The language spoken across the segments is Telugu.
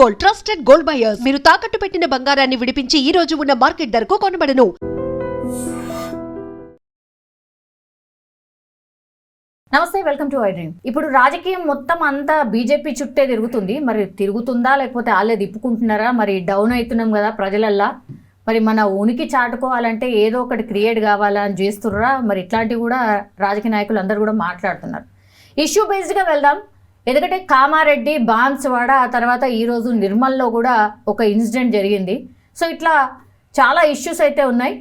Gold, trusted gold buyers. మీరు తాకట్టు పెట్టిన బంగారాన్ని విడిపించి ఈ రోజు ఉన్న మార్కెట్ ధరకు కొనబడను. నమస్తే, వెల్కమ్ టు ఐ డ్రీమ్. ఇప్పుడు రాజకీయం మొత్తం అంతా బీజేపీ చుట్టే తిరుగుతుంది. మరి తిరుగుతుందా లేకపోతే వాళ్ళే తిప్పుకుంటున్నారా? మరి డౌన్ అవుతున్నాం కదా ప్రజలల్లా. మరి మన ఉనికి చాటుకోవాలంటే ఏదో ఒకటి క్రియేట్ కావాలా అని చేస్తుర్రా? మరి ఇట్లాంటివి కూడా రాజకీయ నాయకులు అందరూ కూడా మాట్లాడుతున్నారు. ఇష్యూ బేస్డ్గా వెళ్దాం. ఎందుకంటే కామారెడ్డి, బాన్స్వాడ, ఆ తర్వాత ఈరోజు నిర్మల్లో కూడా ఒక ఇన్సిడెంట్ జరిగింది. సో ఇట్లా చాలా ఇష్యూస్ అయితే ఉన్నాయి.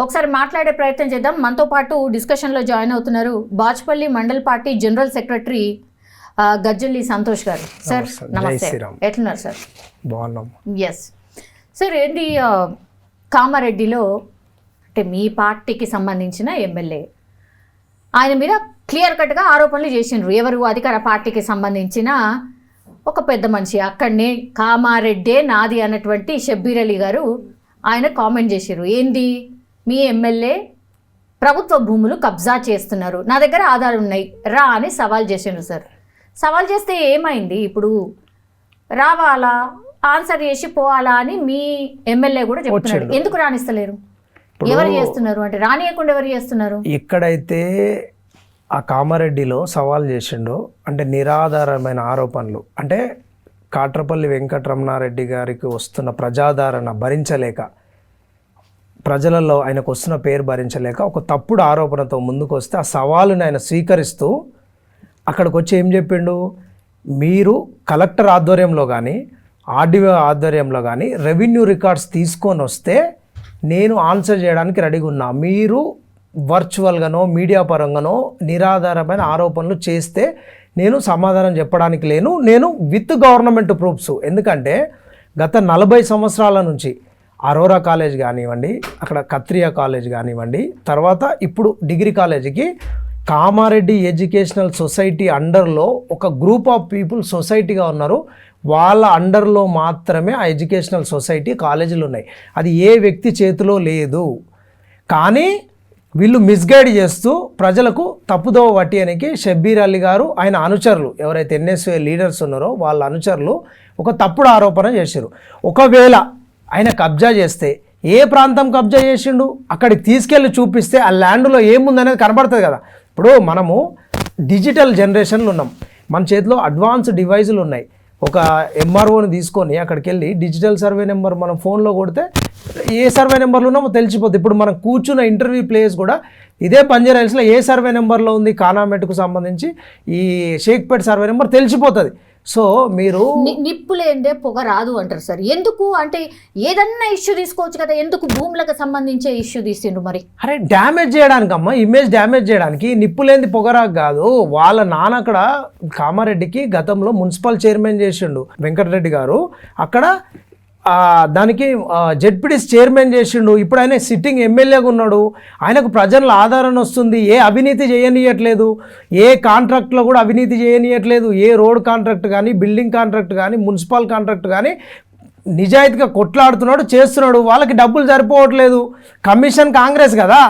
ఒకసారి మాట్లాడే ప్రయత్నం చేద్దాం. మనతో పాటు డిస్కషన్లో జాయిన్ అవుతున్నారు Bachupally mandal party general secretary Gajjalli Santosh గారు. సార్ నమస్తే, ఎట్లున్నారు సార్? బాగున్నాం. ఎస్ సార్, ఏంటి కామారెడ్డిలో అంటే మీ పార్టీకి సంబంధించిన ఎమ్మెల్యే ఆయన మీద క్లియర్ కట్గా ఆరోపణలు చేసిండ్రు. ఎవరు? అధికార పార్టీకి సంబంధించిన ఒక పెద్ద మనిషి, అక్కడనే కామారెడ్డే నాది అన్నటువంటి షబ్బీర్ అలీ గారు ఆయన కామెంట్ చేశారు. ఏంది, మీ ఎమ్మెల్యే ప్రభుత్వ భూములు కబ్జా చేస్తున్నారు, నా దగ్గర ఆధారాలు ఉన్నాయి రా అని సవాల్ చేసిండ్రు. సార్ సవాల్ చేస్తే ఏమైంది? ఇప్పుడు రావాలా, ఆన్సర్ చేసి పోవాలా అని మీ ఎమ్మెల్యే కూడా చెప్తున్నాడు. ఎందుకు రాణిస్తలేరు? ఎవరు చేస్తున్నారు అంటే రానియకుండా ఎవరు చేస్తున్నారు? ఎక్కడైతే ఆ కామారెడ్డిలో సవాల్ చేసిండో అంటే నిరాధారమైన ఆరోపణలు, అంటే కాట్రపల్లి వెంకటరమణారెడ్డి గారికి వస్తున్న ప్రజాదరణ భరించలేక, ప్రజలలో ఆయనకు వస్తున్న పేరు భరించలేక ఒక తప్పుడు ఆరోపణతో ముందుకు వస్తే ఆ సవాలుని ఆయన స్వీకరిస్తూ అక్కడికి వచ్చి ఏం చెప్పిండు, మీరు కలెక్టర్ ఆధ్వర్యంలో కానీ ఆర్డీఓ ఆధ్వర్యంలో కానీ రెవెన్యూ రికార్డ్స్ తీసుకొని వస్తే నేను ఆన్సర్ చేయడానికి రెడీగా ఉన్నా, మీరు వర్చువల్గానో మీడియా పరంగానో నిరాధారమైన ఆరోపణలు చేస్తే నేను సమాధానం చెప్పడానికి లేను, నేను విత్ గవర్నమెంట్ ప్రూఫ్స్. ఎందుకంటే గత 40 సంవత్సరాల నుంచి అరోరా కాలేజ్ కానివ్వండి, అక్కడ కత్రియా కాలేజ్ కానివ్వండి, తర్వాత ఇప్పుడు డిగ్రీ కాలేజీకి కామారెడ్డి ఎడ్యుకేషనల్ సొసైటీ అండర్లో ఒక గ్రూప్ ఆఫ్ పీపుల్ సొసైటీగా ఉన్నారు. వాళ్ళ అండర్లో మాత్రమే ఆ ఎడ్యుకేషనల్ సొసైటీ కాలేజీలు ఉన్నాయి. అది ఏ వ్యక్తి చేతిలో లేదు. కానీ వీళ్ళు మిస్గైడ్ చేస్తూ ప్రజలకు తప్పుదోవ పట్టియడానికి షబ్బీర్ అలీ గారు, ఆయన అనుచరులు ఎవరైతే ఎన్ఎస్ఏ లీడర్స్ ఉన్నారో వాళ్ళ అనుచరులు ఒక తప్పుడు ఆరోపణ చేశారు. ఒకవేళ ఆయన కబ్జా చేస్తే ఏ ప్రాంతం కబ్జా చేసిండు అక్కడికి తీసుకెళ్ళి చూపిస్తే ఆ ల్యాండ్లో ఏముందనేది కనబడుతుంది కదా. ఇప్పుడు మనము డిజిటల్ జనరేషన్లో ఉన్నాం, మన చేతిలో అడ్వాన్స్ డివైజులు ఉన్నాయి. ఒక ఎంఆర్ఓని తీసుకొని అక్కడికి వెళ్ళి డిజిటల్ సర్వే నెంబర్ మనం ఫోన్లో కొడితే ఏ సర్వే నెంబర్లో ఉన్నామో తెలిసిపోతుంది. ఇప్పుడు మనం కూర్చున్న ఇంటర్వ్యూ ప్లేస్ కూడా ఇదే బంజారా హిల్స్లో ఏ సర్వే నెంబర్లో ఉంది, కానామెట్కు సంబంధించి ఈ షేక్పేట్ సర్వే నెంబర్ తెలిసిపోతుంది. సో మీరు నిప్పు లేదే పొగ రాదు అంటారు సార్. ఎందుకు అంటే ఏదన్నా ఇష్యూ తీసుకోవచ్చు కదా, ఎందుకు భూములకు సంబంధించే ఇష్యూ తీసిండ్రు? మరి అరే డ్యామేజ్ చేయడానికి అమ్మ, ఇమేజ్ డ్యామేజ్ చేయడానికి. నిప్పు లేనిది పొగరాకు కాదు. వాళ్ళ నాన్న అక్కడ కామారెడ్డికి గతంలో మున్సిపల్ చైర్మన్ చేసిండు వెంకటరెడ్డి గారు, అక్కడ దానికి జెడ్పీటీసీ చైర్మన్ చేసిండు. ఇప్పుడు ఆయన సిట్టింగ్ ఎమ్మెల్యేగా ఉన్నాడు. ఆయనకు ప్రజల ఆదరణ వస్తుంది. ఏ అవినీతి చేయనీయట్లేదు, ఏ కాంట్రాక్ట్లో కూడా అవినీతి చేయనీయట్లేదు. ఏ రోడ్ కాంట్రాక్ట్ కానీ, బిల్డింగ్ కాంట్రాక్ట్ కానీ, మున్సిపల్ కాంట్రాక్ట్ కానీ నిజాయితీగా కొట్లాడుతున్నాడు, చేస్తున్నాడు. వాళ్ళకి డబ్బులు సరిపోవట్లేదు. కమిషన్ కాంగ్రెస్ కదా.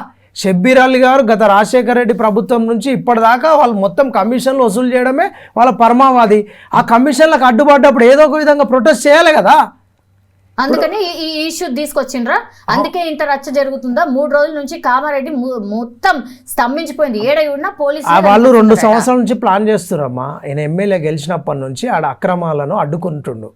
షబ్బీర్ అలీ గారు గత రాజశేఖర రెడ్డి ప్రభుత్వం నుంచి ఇప్పటిదాకా వాళ్ళు మొత్తం కమిషన్లు వసూలు చేయడమే వాళ్ళ పరమావధి. ఆ కమిషన్లకు అడ్డుపడ్డప్పుడు ఏదో ఒక విధంగా ప్రొటెస్ట్ చేయాలి కదా. అందుకని ఈ ఇష్యూ తీసుకొచ్చిండ్రా? అందుకే ఇంత రచ్చ జరుగుతుందా? 3 రోజుల నుంచి కామారెడ్డి మొత్తం స్తంభించిపోయింది. ఏడై ఉన్న పోలీసులు వాళ్ళు 2 సంవత్సరాల నుంచి ప్లాన్ చేస్తున్నారమ్మా. ఆయన ఎమ్మెల్యే గెలిచినప్పటి నుంచి ఆడ అక్రమాలను అడ్డుకుంటుండు.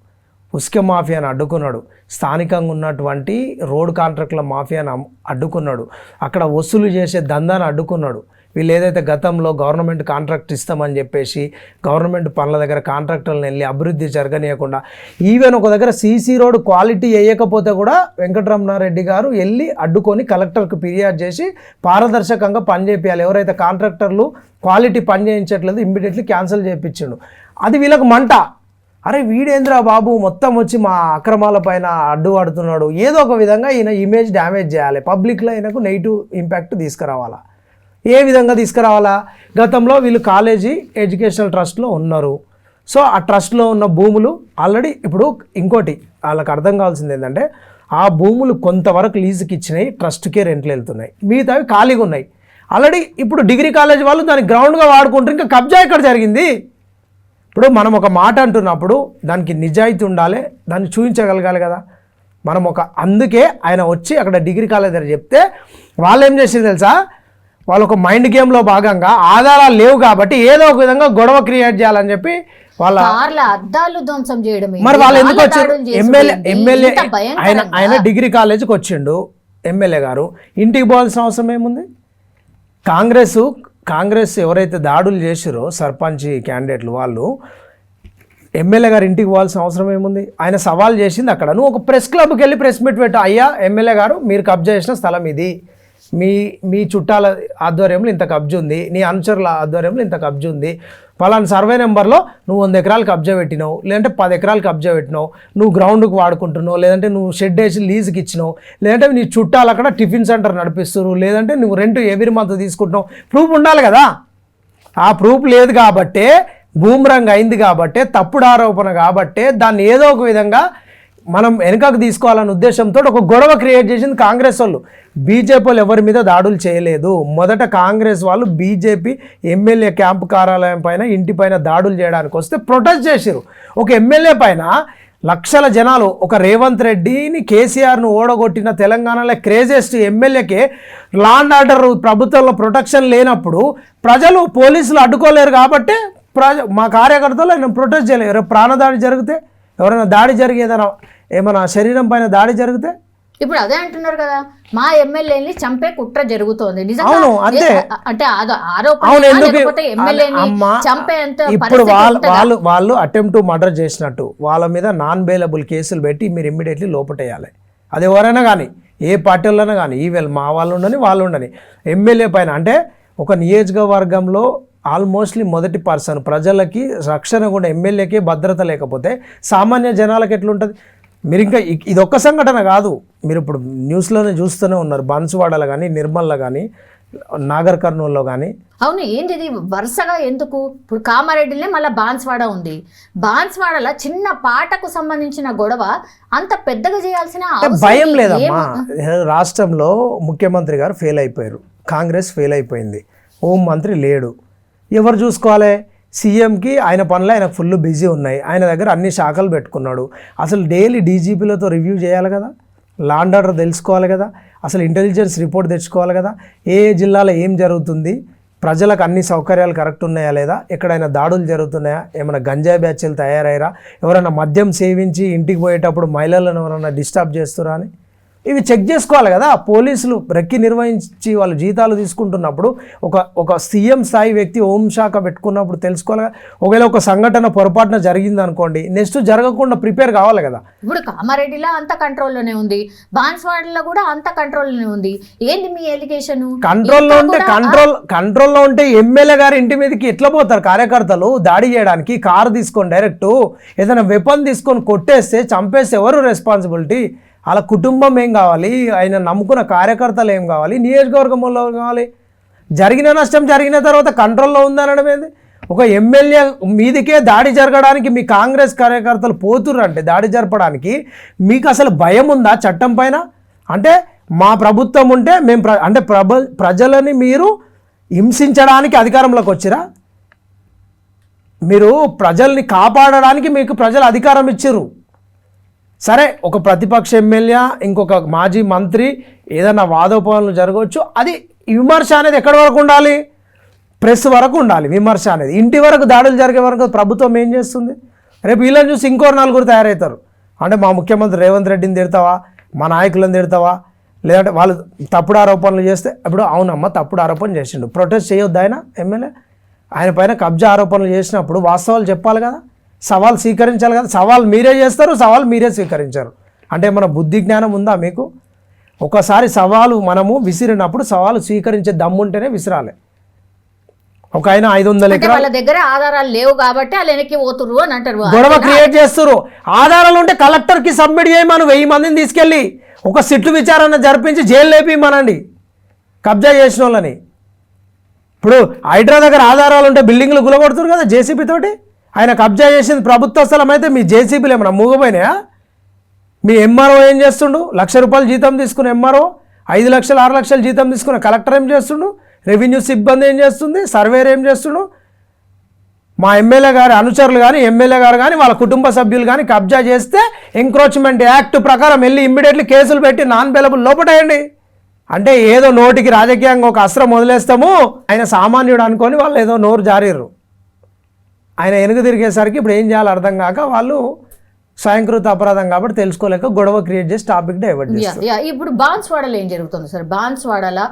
ఉస్కె మాఫియాను అడ్డుకున్నాడు, స్థానికంగా ఉన్నటువంటి రోడ్ కాంట్రాక్టుల మాఫియాను అడ్డుకున్నాడు, అక్కడ వసూలు చేసే దందాను అడ్డుకున్నాడు. వీళ్ళు ఏదైతే గతంలో గవర్నమెంట్ కాంట్రాక్ట్ ఇస్తామని చెప్పేసి గవర్నమెంట్ పనుల దగ్గర కాంట్రాక్టర్లను వెళ్ళి అభివృద్ధి జరగనీయకుండా, ఈవెన్ ఒక దగ్గర సీసీ రోడ్ క్వాలిటీ వేయకపోతే కూడా వెంకటరమణారెడ్డి గారు వెళ్ళి అడ్డుకొని కలెక్టర్కి ఫిర్యాదు చేసి పారదర్శకంగా పని చేయాలి. ఎవరైతే కాంట్రాక్టర్లు క్వాలిటీ పని చేయించట్లేదు ఇమ్మీడియట్లీ క్యాన్సిల్ చేయించిండు. అది వీళ్ళకు మంట. అరే వీడేంద్రా బాబు మొత్తం వచ్చి మా అక్రమాల పైన అడ్డుపడుతున్నాడు, ఏదో ఒక విధంగా ఈయన ఇమేజ్ డ్యామేజ్ చేయాలి, పబ్లిక్లో ఈయనకు నెగిటివ్ ఇంపాక్ట్ తీసుకురావాలా. ఏ విధంగా తీసుకురావాలా? గతంలో వీళ్ళు కాలేజీ ఎడ్యుకేషనల్ ట్రస్ట్లో ఉన్నారు. సో ఆ ట్రస్ట్లో ఉన్న భూములు ఆల్రెడీ ఇప్పుడు ఇంకోటి వాళ్ళకి అర్థం కావాల్సింది ఏంటంటే, ఆ భూములు కొంతవరకు లీజుకి ఇచ్చినాయి, ట్రస్ట్కే రెంట్లు వెళ్తున్నాయి, మిగతావి ఖాళీగా ఉన్నాయి. ఆల్రెడీ ఇప్పుడు డిగ్రీ కాలేజ్ వాళ్ళు దాన్ని గ్రౌండ్గా వాడుకుంటారు. ఇంకా కబ్జా ఎక్కడ జరిగింది? ఇప్పుడు మనం ఒక మాట అంటున్నప్పుడు దానికి నిజాయితీ ఉండాలి, దాన్ని చూపించగలగాలి కదా. మనం అందుకే ఆయన వచ్చి అక్కడ డిగ్రీ కాలేజ్ దగ్గర చెప్తే వాళ్ళు ఏం చేసేది తెలుసా, వాళ్ళు ఒక మైండ్ గేమ్లో భాగంగా ఆధారాలు లేవు కాబట్టి ఏదో ఒక విధంగా గొడవ క్రియేట్ చేయాలని చెప్పి వాళ్ళ అద్దాలు ధ్వంసం చేయడం. మరి వాళ్ళు ఎందుకు వచ్చారు? ఎమ్మెల్యే ఆయన డిగ్రీ కాలేజీకి వచ్చిండు ఎమ్మెల్యే గారు, ఇంటికి పోవాల్సిన అవసరం ఏముంది? కాంగ్రెస్ ఎవరైతే దాడులు చేసిరో సర్పంచ్ క్యాండిడేట్లు వాళ్ళు ఎమ్మెల్యే గారు ఇంటికి పోవాల్సిన అవసరం ఏముంది? ఆయన సవాల్ చేసింది అక్కడ. నువ్వు ఒక ప్రెస్ క్లబ్కి వెళ్ళి ప్రెస్ మీట్ పెట్టు, అయ్యా ఎమ్మెల్యే గారు మీరు కబ్జా చేసిన స్థలం ఇది, మీ చుట్టాల ఆధ్వర్యంలో ఇంత కబ్జా ఉంది, నీ అనుచరుల ఆధ్వర్యంలో ఇంత కబ్జా ఉంది, పలానా సర్వే నెంబర్లో నువ్వు 100 ఎకరాలు కబ్జా పెట్టినావు, లేదంటే 10 ఎకరాలు కబ్జా పెట్టినావు, నువ్వు గ్రౌండ్కి వాడుకుంటున్నావు, లేదంటే నువ్వు షెడ్ వేసి లీజుకి ఇచ్చినావు, లేదంటే నీ చుట్టాలు అక్కడ టిఫిన్ సెంటర్ నడిపిస్తున్నారు, లేదంటే నువ్వు రెంట్ ఎవ్రీ మంత్ తీసుకుంటున్నావు, ప్రూఫ్ ఉండాలి కదా. ఆ ప్రూఫ్ లేదు కాబట్టే బూమరంగ్ అయింది, కాబట్టే తప్పుడు ఆరోపణ, కాబట్టే దాన్ని ఏదో ఒక విధంగా మనం వెనుకకు తీసుకోవాలనే ఉద్దేశంతో ఒక గొడవ క్రియేట్ చేసింది కాంగ్రెస్ వాళ్ళు. బీజేపీ వాళ్ళు ఎవరి మీద దాడులు చేయలేదు. మొదట కాంగ్రెస్ వాళ్ళు బీజేపీ ఎమ్మెల్యే క్యాంపు కార్యాలయం పైన ఇంటి పైన దాడులు చేయడానికి వస్తే ప్రొటెస్ట్ చేశారు. ఒక ఎమ్మెల్యే పైన లక్షల జనాలు, ఒక రేవంత్ రెడ్డిని కేసీఆర్ను ఓడగొట్టిన తెలంగాణలో క్రేజెస్ట్ ఎమ్మెల్యేకే లా అండ్ ఆర్డర్ ప్రభుత్వంలో ప్రొటెక్షన్ లేనప్పుడు ప్రజలు పోలీసులు అడ్డుకోలేరు కాబట్టి మా కార్యకర్తలు ఆయన ప్రొటెస్ట్ చేయలేరు. ప్రాణదాడి జరిగితే, ఎవరైనా దాడి జరిగేదైనా ఏమైనా శరీరం పైన దాడి జరిగితే ఇప్పుడు అదే అంటున్నారు కదా, మా ఎమ్మెల్యేని చంపే కుట్ర జరుగుతోంది. అవును, అంతే. అంటే ఇప్పుడు వాళ్ళు అటెంప్ట్ మర్డర్ చేసినట్టు వాళ్ళ మీద నాన్ బెయిలబుల్ కేసులు పెట్టి మీరు ఇమ్మీడియట్లీ లోపటేయాలి. అది ఎవరైనా కానీ, ఏ పార్టీలైనా కానీ, ఈవెల్ మా వాళ్ళు ఉండని వాళ్ళు ఉండని, ఎమ్మెల్యే పైన అంటే ఒక నియోజకవర్గంలో ఆల్మోస్ట్లీ మొదటి పర్సన్, ప్రజలకి రక్షణ కూడా ఎమ్మెల్యేకే భద్రత లేకపోతే సామాన్య జనాలకు ఎట్లుంటుంది? మీరు ఇంకా ఇదొక్క సంఘటన కాదు, మీరు ఇప్పుడు న్యూస్లోనే చూస్తూనే ఉన్నారు. బాన్సువాడలో కానీ, నిర్మల్లో కానీ, నాగర్ కర్నూల్లో కానీ. అవును, ఏంది ఇది వరుసగా ఎందుకు? ఇప్పుడు కామారెడ్డిలో మళ్ళీ బాన్స్వాడ ఉంది. బాన్స్వాడలో చిన్న పాటకు సంబంధించిన గొడవ అంత పెద్దగా చేయాల్సిన భయం లేదమ్మా. రాష్ట్రంలో ముఖ్యమంత్రి గారు ఫెయిల్ అయిపోయారు, కాంగ్రెస్ ఫెయిల్ అయిపోయింది, హోం మంత్రి లేడు, ఎవరు చూసుకోవాలి? సీఎంకి ఆయన పనులు ఆయనకు ఫుల్ బిజీ ఉన్నాయి, ఆయన దగ్గర అన్ని శాఖలు పెట్టుకున్నాడు. అసలు డైలీ డీజీపీలతో రివ్యూ చేయాలి కదా, లా అండ్ ఆర్డర్ తెలుసుకోవాలి కదా, అసలు ఇంటెలిజెన్స్ రిపోర్ట్ తెచ్చుకోవాలి కదా, ఏ జిల్లాలో ఏం జరుగుతుంది, ప్రజలకు అన్ని సౌకర్యాలు కరెక్ట్ ఉన్నాయా లేదా, ఎక్కడైనా దాడులు జరుగుతున్నాయా, ఏమైనా గంజాయి బ్యాచ్లు తయారయ్యారా, ఎవరైనా మద్యం సేవించి ఇంటికి పోయేటప్పుడు మహిళలను ఎవరైనా డిస్టర్బ్ చేస్తురా అని ఇవి చెక్ చేసుకోవాలి కదా. పోలీసులు రెక్కి నిర్వహించి వాళ్ళు జీతాలు తీసుకుంటున్నప్పుడు ఒక సీఎం స్థాయి వ్యక్తి హోంశాఖ పెట్టుకున్నప్పుడు తెలుసుకోవాలి. ఒకవేళ ఒక సంఘటన పొరపాటున జరిగింది అనుకోండి, నెక్స్ట్ జరగకుండా ప్రిపేర్ కావాలి కదా. ఇప్పుడు కామారెడ్డిలో అంత కంట్రోల్లోనే ఉంది, బాన్స్వాడలో కూడా అంత కంట్రోల్లోనే ఉంది. ఏంది మీ ఎలిగేషన్? కంట్రోల్లో ఉంటే ఎమ్మెల్యే గారి ఇంటి మీదకి ఎట్లా పోతారు కార్యకర్తలు దాడి చేయడానికి? కారు తీసుకొని డైరెక్ట్ ఏదైనా వెపన్ తీసుకొని కొట్టేస్తే చంపేస్తే ఎవరు రెస్పాన్సిబిలిటీ? అలా కుటుంబం ఏం కావాలి, ఆయన నమ్ముకున్న కార్యకర్తలు ఏం కావాలి, నియోజకవర్గంలో కావాలి? జరిగిన నష్టం జరిగిన తర్వాత కంట్రోల్లో ఉందనడం ఏంది? ఒక ఎమ్మెల్యే మీదికే దాడి జరగడానికి మీ కాంగ్రెస్ కార్యకర్తలు పోతుర్రంటే దాడి జరపడానికి మీకు అసలు భయం ఉందా చట్టం పైన? అంటే మా ప్రభుత్వం ఉంటే మేము అంటే ప్రజలని మీరు హింసించడానికి అధికారంలోకి వచ్చిరా? మీరు ప్రజల్ని కాపాడడానికి మీకు ప్రజలు అధికారం ఇచ్చిర్రు. సరే, ఒక ప్రతిపక్ష ఎమ్మెల్యే ఇంకొక మాజీ మంత్రి ఏదైనా వాదోపవాదనలు జరగవచ్చు, అది విమర్శ అనేది ఎక్కడి వరకు ఉండాలి? ప్రెస్ వరకు ఉండాలి విమర్శ అనేది. ఇంటి వరకు దాడులు జరిగే వరకు ప్రభుత్వం ఏం చేస్తుంది? రేపు వీళ్ళని చూసి ఇంకోరు నలుగురు తయారవుతారు. అంటే మా ముఖ్యమంత్రి రేవంత్ రెడ్డిని తిడతావా, మా నాయకులను తిడతావా, లేదంటే వాళ్ళు తప్పుడు ఆరోపణలు చేస్తే అప్పుడు అవునమ్మా తప్పుడు ఆరోపణ చేసిండు, ప్రొటెస్ట్ చేయొద్దు ఆయన ఎమ్మెల్యే? ఆయన పైన కబ్జా ఆరోపణలు చేసినప్పుడు వాస్తవాలు చెప్పాలి కదా, సవాల్ స్వీకరించాలి కదా. సవాల్ మీరే చేస్తారు, సవాల్ మీరే స్వీకరించారు. అంటే మన బుద్ధి జ్ఞానం ఉందా మీకు? ఒకసారి సవాలు మనము విసిరినప్పుడు సవాలు స్వీకరించే దమ్ముంటేనే విసిరాలి. ఒక ఆయన 500 ఎకరాల వాళ్ళ దగ్గర ఆధారాలు లేవు కాబట్టి వాళ్ళు వెనక్కి పోతుర్రు అని అంటారు, గొడవ క్రియేట్ చేస్తారు. ఆధారాలు ఉంటే కలెక్టర్కి సబ్మిట్ చేయమని 1000 మందిని తీసుకెళ్ళి ఒక సిట్లు విచారణ జరిపించి జైలు లేపిమనండి కబ్జా చేసిన వాళ్ళని. ఇప్పుడు హైడ్రా దగ్గర ఆధారాలు ఉంటే బిల్డింగ్లు గులగొడుతున్నారు కదా జేసీబీ తోటి. ఆయన కబ్జా చేసింది ప్రభుత్వ స్థలం అయితే మీ జేసీబీలు ఏమన్నా మూగపోయినాయా? మీ ఎంఆర్ఓ ఏం చేస్తుండు? ₹1,00,000 జీతం తీసుకున్న ఎంఆర్ఓ, 5 లక్షలు 6 లక్షలు జీతం తీసుకున్న కలెక్టర్ ఏం చేస్తుండు? రెవెన్యూ సిబ్బంది ఏం చేస్తుంది? సర్వేర్ ఏం చేస్తుండు? మా ఎమ్మెల్యే గారి అనుచరులు కానీ ఎమ్మెల్యే గారు కానీ వాళ్ళ కుటుంబ సభ్యులు కానీ కబ్జా చేస్తే ఎంక్రోచ్మెంట్ యాక్ట్ ప్రకారం వెళ్ళి ఇమ్మీడియట్లీ కేసులు పెట్టి నాన్ బెయిలబుల్ లోపటేయండి. అంటే ఏదో నోటికి రాజకీయంగా ఒక అస్త్రం వదిలేస్తాము, ఆయన సామాన్యుడు అనుకొని వాళ్ళు ఏదో నోరు జారీరు. ఆయన వెనుక తిరిగేసరికి ఇప్పుడు ఏం చేయాలో అర్థం కాక వాళ్ళు స్వయంకృత అపరాధం కాబట్టి తెలుసుకోలేక గొడవ క్రియేట్ చేసి టాపిక్ డైవర్ట్ చేస్తారు. ఇప్పుడు బాన్స్వాడలో ఏం జరుగుతుంది సార్? బాన్స్వాడలో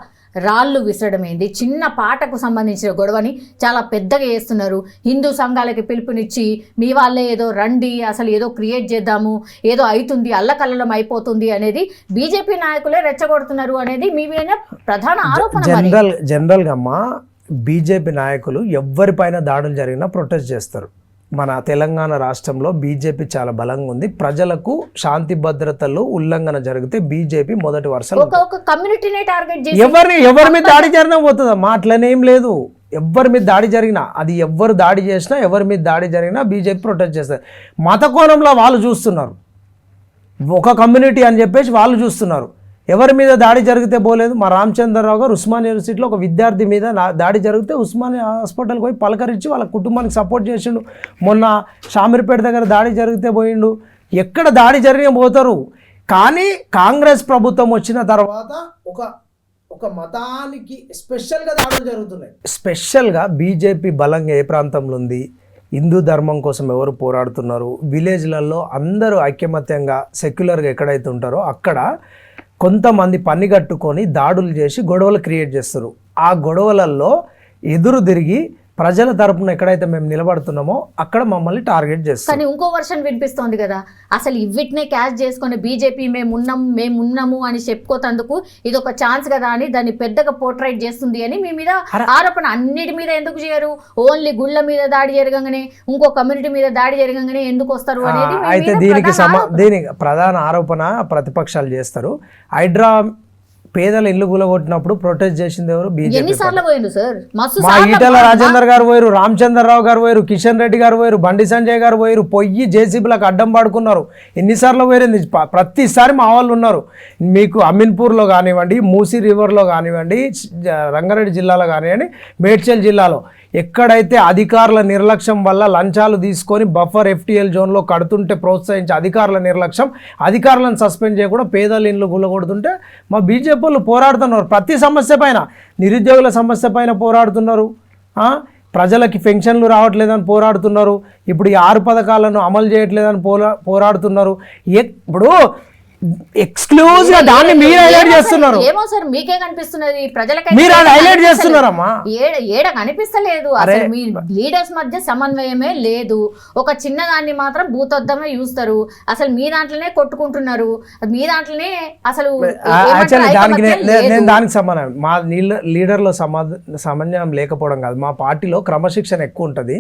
రాళ్ళు విసరడం ఏంది, చిన్న పాటకు సంబంధించిన గొడవని చాలా పెద్దగా చేస్తున్నారు. హిందూ సంఘాలకి పిలుపునిచ్చి మీ వాళ్ళే ఏదో రండి, అసలు ఏదో క్రియేట్ చేద్దాము, ఏదో అవుతుంది, అల్లకల్లం అయిపోతుంది అనేది బీజేపీ నాయకులే రెచ్చగొడుతున్నారు అనేది మీ మీద ప్రధాన ఆరోపణ. జనరల్గా అమ్మా బీజేపీ నాయకులు ఎవరిపైన దాడులు జరిగినా ప్రొటెస్ట్ చేస్తారు. మన తెలంగాణ రాష్ట్రంలో బీజేపీ చాలా బలంగా ఉంది. ప్రజలకు శాంతి భద్రతలు ఉల్లంఘన జరిగితే బీజేపీ మొదటి వరుసలో కమ్యూనిటీనే టార్గెట్ చేసి ఎవరి మీద దాడి జరిగినా పోతుందమ్మా, అట్లనేం లేదు. ఎవరి మీద దాడి జరిగినా, అది ఎవరు దాడి చేసినా, ఎవరి మీద దాడి జరిగినా బీజేపీ ప్రొటెస్ట్ చేస్తారు. మత కోణంలో వాళ్ళు చూస్తున్నారు, ఒక కమ్యూనిటీ అని చెప్పేసి వాళ్ళు చూస్తున్నారు. ఎవరి మీద దాడి జరిగితే పోలేదు. మా రామచంద్రరావు గారు ఉస్మానియా యూనివర్సిటీలో ఒక విద్యార్థి మీద దాడి జరిగితే ఉస్మానియా హాస్పిటల్కి పోయి పలకరించి వాళ్ళ కుటుంబానికి సపోర్ట్ చేసిండు. మొన్న షామీర్పేట దగ్గర దాడి జరిగితే పోయిండు. ఎక్కడ దాడి జరిగినా పోతారు. కానీ కాంగ్రెస్ ప్రభుత్వం వచ్చిన తర్వాత ఒక మతానికి స్పెషల్గా దాడులు జరుగుతున్నాయి. స్పెషల్గా బీజేపీ బలంగా ఏ ప్రాంతంలో ఉంది, హిందూ ధర్మం కోసం ఎవరు పోరాడుతున్నారు, విలేజ్లలో అందరూ ఐక్యమత్యంగా సెక్యులర్గా ఎక్కడైతే ఉంటారో అక్కడ కొంతమంది పని కట్టుకొని దాడులు చేసి గొడవలు క్రియేట్ చేస్తారు. ఆ గొడవలలో ఎదురు తిరిగి ప్రజల తరపున ఎక్కడైతే మేము నిలబడుతున్నామో అక్కడ మమ్మల్ని టార్గెట్ చేస్తాం. కానీ ఇంకో వర్షన్ వినిపిస్తోంది కదా, అసలు ఇవిటినే క్యాచ్ చేసుకొని బీజేపీ మేము ఉన్నాము అని చెప్పుకోతందుకు ఇది ఒక ఛాన్స్ కదా అని దాన్ని పెద్దగా పోర్ట్రైట్ చేస్తుంది అని మీ మీద ఆరోపణ. అన్నిటి మీద ఎందుకు చేయరు? ఓన్లీ గుళ్ళ మీద దాడి జరగగానే, ఇంకో కమ్యూనిటీ మీద దాడి జరగగానే ఎందుకు వస్తారు అనేది. అయితే దీనికి ప్రధాన ఆరోపణ ప్రతిపక్షాలు చేస్తారు. హైడ్రా పేదల ఇల్లు కూలగొట్టినప్పుడు ప్రొటెస్ట్ చేసింది ఎవరు? బీజేపీ. మా ఈటల రాజేందర్ గారు పోయారు, రామచంద్రరావు గారు పోయారు, కిషన్ రెడ్డి గారు పోయారు, బండి సంజయ్ గారు పోయారు, పొయ్యి జేసీబీలకు అడ్డం పడుకున్నారు. ఎన్నిసార్లు పోయింది? ప్రతిసారి మా వాళ్ళు ఉన్నారు. మీకు అమీన్పూర్లో కానివ్వండి, మూసీ రివర్లో కానివ్వండి, రంగారెడ్డి జిల్లాలో కానివ్వండి, మేడ్చల్ జిల్లాలో ఎక్కడైతే అధికారుల నిర్లక్ష్యం వల్ల లంచాలు తీసుకొని బఫర్ FTL జోన్లో కడుతుంటే ప్రోత్సహించి అధికారుల నిర్లక్ష్యం, అధికారులను సస్పెండ్ చేయకుండా పేదల ఇండ్లు గుల్లగొడుతుంటే మా బీజేపీ వాళ్ళు పోరాడుతున్నారు. ప్రతి సమస్య పైన, నిరుద్యోగుల సమస్య పైన పోరాడుతున్నారు, ప్రజలకి పెన్షన్లు రావట్లేదని పోరాడుతున్నారు, ఇప్పుడు ఈ 6 పథకాలను అమలు చేయట్లేదని పోరాడుతున్నారు. ఇప్పుడు ఎక్స్క్లూజివ్ గా దాన్ని మీరు హైలైట్ చేస్తున్నారు. ఏమో సార్, మీకే కనిపిస్తున్నది, ప్రజలకి మీరు హైలైట్ చేస్తున్నారమ్మా. ఏడ కనిపిస్తలేదు. అసలు మీ లీడర్స్ మధ్య సమన్వయమే లేదు. ఒక చిన్నదాన్ని మాత్రం భూతద్దమే చూస్తారు. అసలు మీ దాంట్లోనే కొట్టుకుంటున్నారు, మీ దాంట్లోనే అసలు నేను దానికి సమానం. మా లీడర్లో సమన్వయం లేకపోవడం కాదు, మా పార్టీలో క్రమశిక్షణ ఎక్కువ ఉంటుంది.